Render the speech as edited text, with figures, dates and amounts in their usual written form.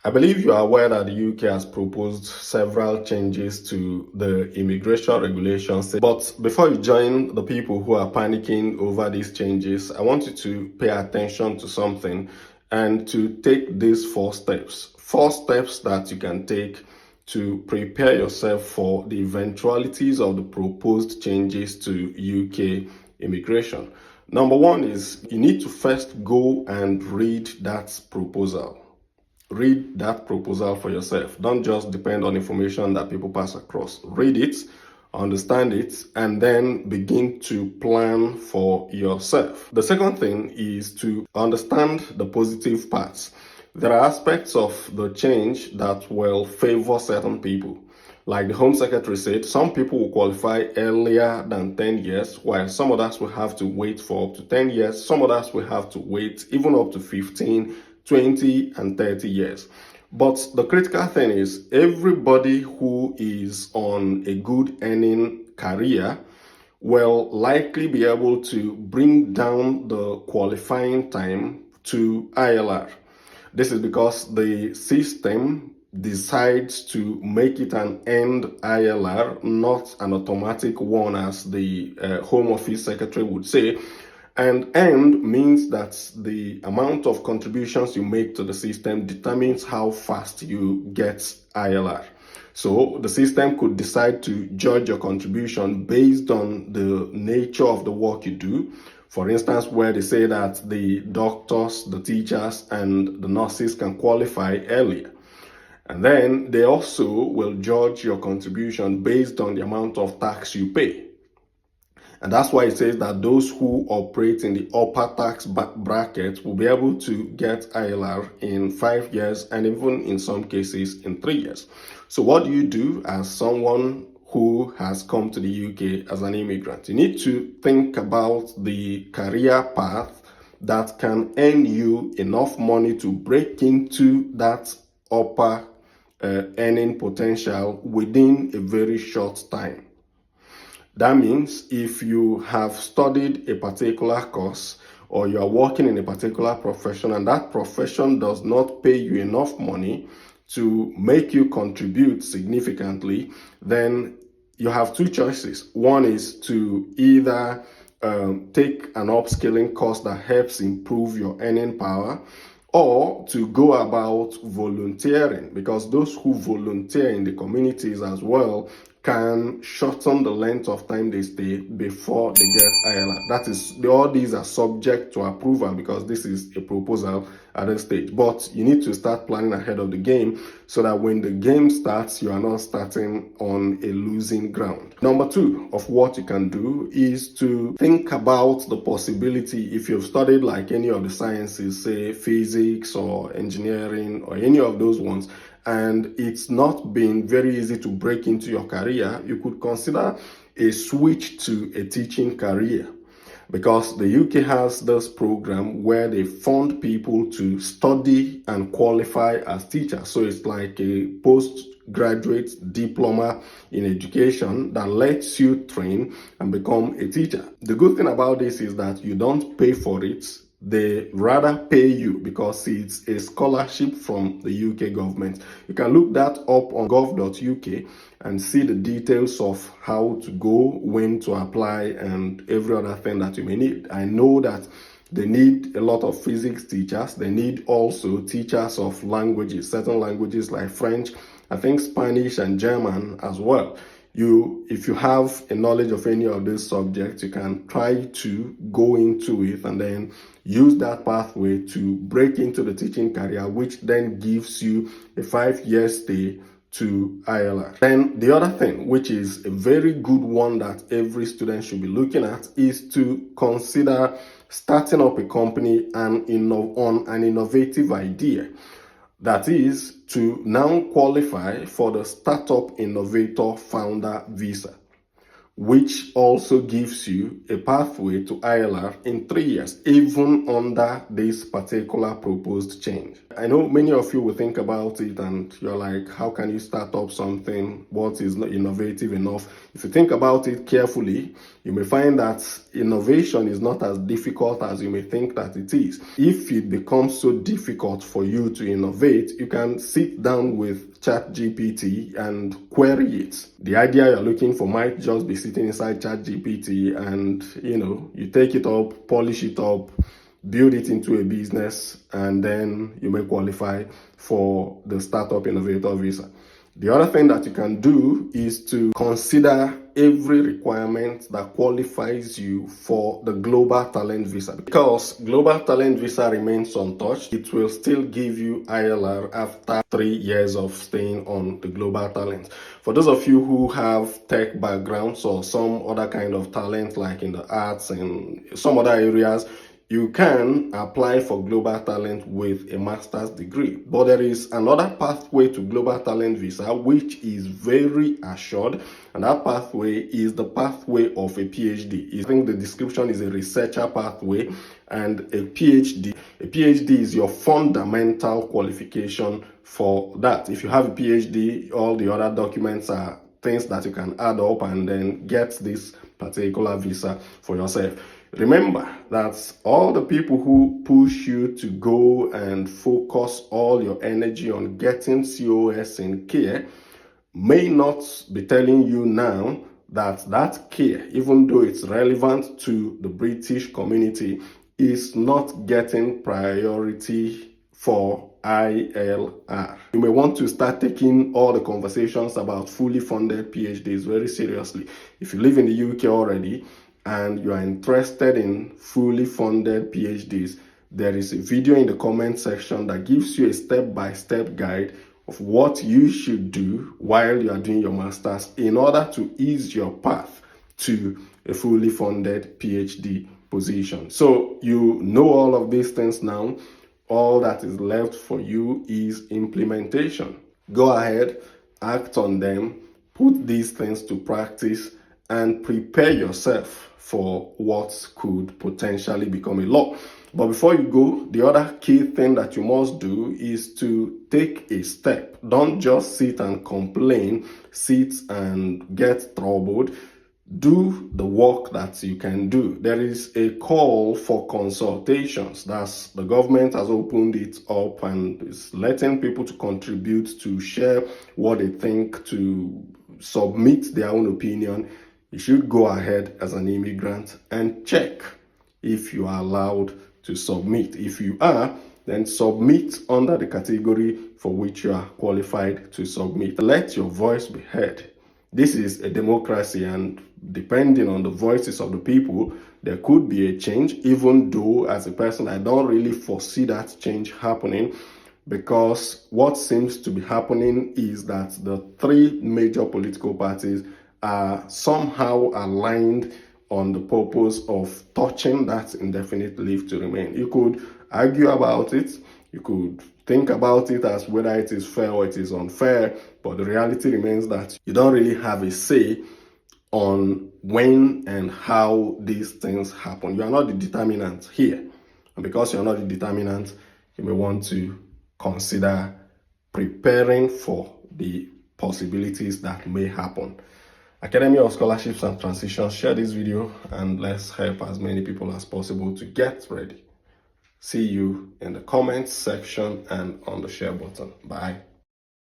I believe you are aware that the UK has proposed several changes to the immigration regulations. But before you join the people who are panicking over these changes, I want you to pay attention to something and to take these four steps. Four steps that you can take to prepare yourself for the eventualities of the proposed changes to UK immigration. Number one is you need to first go and read that proposal. Read that proposal for yourself. Don't just depend on information that people pass across. Read it, understand it, and then begin to plan for yourself. The second thing is to understand the positive parts. There are aspects of the change that will favor certain people. Like the Home Secretary said, some people will qualify earlier than 10 years, while some others will have to wait for up to 10 years. Some others will have to wait even up to 15, 20, and 30 years. But the critical thing is everybody who is on a good earning career will likely be able to bring down the qualifying time to ILR. This is because the system decides to make it an end ILR, not an automatic one, as the Home Office Secretary would say. And end means that the amount of contributions you make to the system determines how fast you get ILR. So the system could decide to judge your contribution based on the nature of the work you do. For instance, where they say that the doctors, the teachers, and the nurses can qualify earlier. And then they also will judge your contribution based on the amount of tax you pay. And that's why it says that those who operate in the upper tax bracket will be able to get ILR in 5 years and even in some cases in 3 years. So what do you do as someone who has come to the UK as an immigrant? You need to think about the career path that can earn you enough money to break into that upper earning potential within a very short time. That means if you have studied a particular course or you are working in a particular profession and that profession does not pay you enough money to make you contribute significantly, then you have two choices. One is to either take an upskilling course that helps improve your earning power, or to go about volunteering, because those who volunteer in the communities as well can shorten the length of time they stay before they get ILR. That is, all these are subject to approval because this is a proposal at this stage. But you need to start planning ahead of the game so that when the game starts, you are not starting on a losing ground. Number two of what you can do is to think about the possibility, if you've studied like any of the sciences, say physics or engineering or any of those ones, and it's not been very easy to break into your career, you could consider a switch to a teaching career. Because the UK has this program where they fund people to study and qualify as teachers. So it's like a postgraduate diploma in education that lets you train and become a teacher. The good thing about this is that you don't pay for it. They rather pay you because it's a scholarship from the UK government. You can look that up on gov.uk and see the details of how to go, when to apply, and every other thing that you may need. I know that they need a lot of physics teachers. They need also teachers of languages, certain languages like French, I think Spanish and German as well. If you have a knowledge of any of these subjects, you can try to go into it and then use that pathway to break into the teaching career, which then gives you a 5-year stay to ILR. Then the other thing, which is a very good one that every student should be looking at, is to consider starting up a company on an innovative idea. That is to now qualify for the Startup Innovator Founder Visa. which also gives you a pathway to ILR in 3 years, even under this particular proposed change. I know many of you will think about it and you're like, how can you start up something? What is not innovative enough? If you think about it carefully, you may find that innovation is not as difficult as you may think that it is. If it becomes so difficult for you to innovate, you can sit down with ChatGPT and query it. The idea you're looking for might just be sitting inside ChatGPT and, you take it up, polish it up, build it into a business, and then you may qualify for the Startup Innovator Visa. The other thing that you can do is to consider every requirement that qualifies you for the Global Talent Visa. Because Global Talent Visa remains untouched, it will still give you ILR after 3 years of staying on the Global Talent. For those of you who have tech backgrounds or some other kind of talent, like in the arts and some other areas, you can apply for Global Talent with a master's degree. But there is another pathway to Global Talent Visa, which is very assured, and that pathway is the pathway of a PhD. I think the description is a researcher pathway, and a PhD. A PhD is your fundamental qualification for that. If you have a PhD, all the other documents are things that you can add up and then get this particular visa for yourself. Remember that all the people who push you to go and focus all your energy on getting COS in care may not be telling you now that that care, even though it's relevant to the British community, is not getting priority for ILR. You may want to start taking all the conversations about fully funded PhDs very seriously. If you live in the UK already and you are interested in fully funded PhDs, there is a video in the comment section that gives you a step-by-step guide of what you should do while you are doing your master's in order to ease your path to a fully funded PhD position. So you know all of these things now. All that is left for you is implementation. Go ahead, act on them, put these things to practice, and prepare yourself for what could potentially become a law. But before you go, the other key thing that you must do is to take a step. Don't just sit and complain, sit and get troubled. Do the work that you can do. There is a call for consultations. That's the government has opened it up and is letting people to contribute, to share what they think, to submit their own opinion. You should go ahead as an immigrant and check if you are allowed to submit. If you are, then submit under the category for which you are qualified to submit. Let your voice be heard. This is a democracy, and depending on the voices of the people, there could be a change, even though as a person, I don't really foresee that change happening, because what seems to be happening is that the three major political parties are somehow aligned on the purpose of touching that indefinite leave to remain. You could argue about it, you could think about it as whether it is fair or it is unfair, but the reality remains that you don't really have a say on when and how these things happen. You are not the determinant here. And because you're not the determinant, you may want to consider preparing for the possibilities that may happen. Academy of Scholarships and Transitions, share this video and let's help as many people as possible to get ready. See you in the comments section and on the share button. Bye.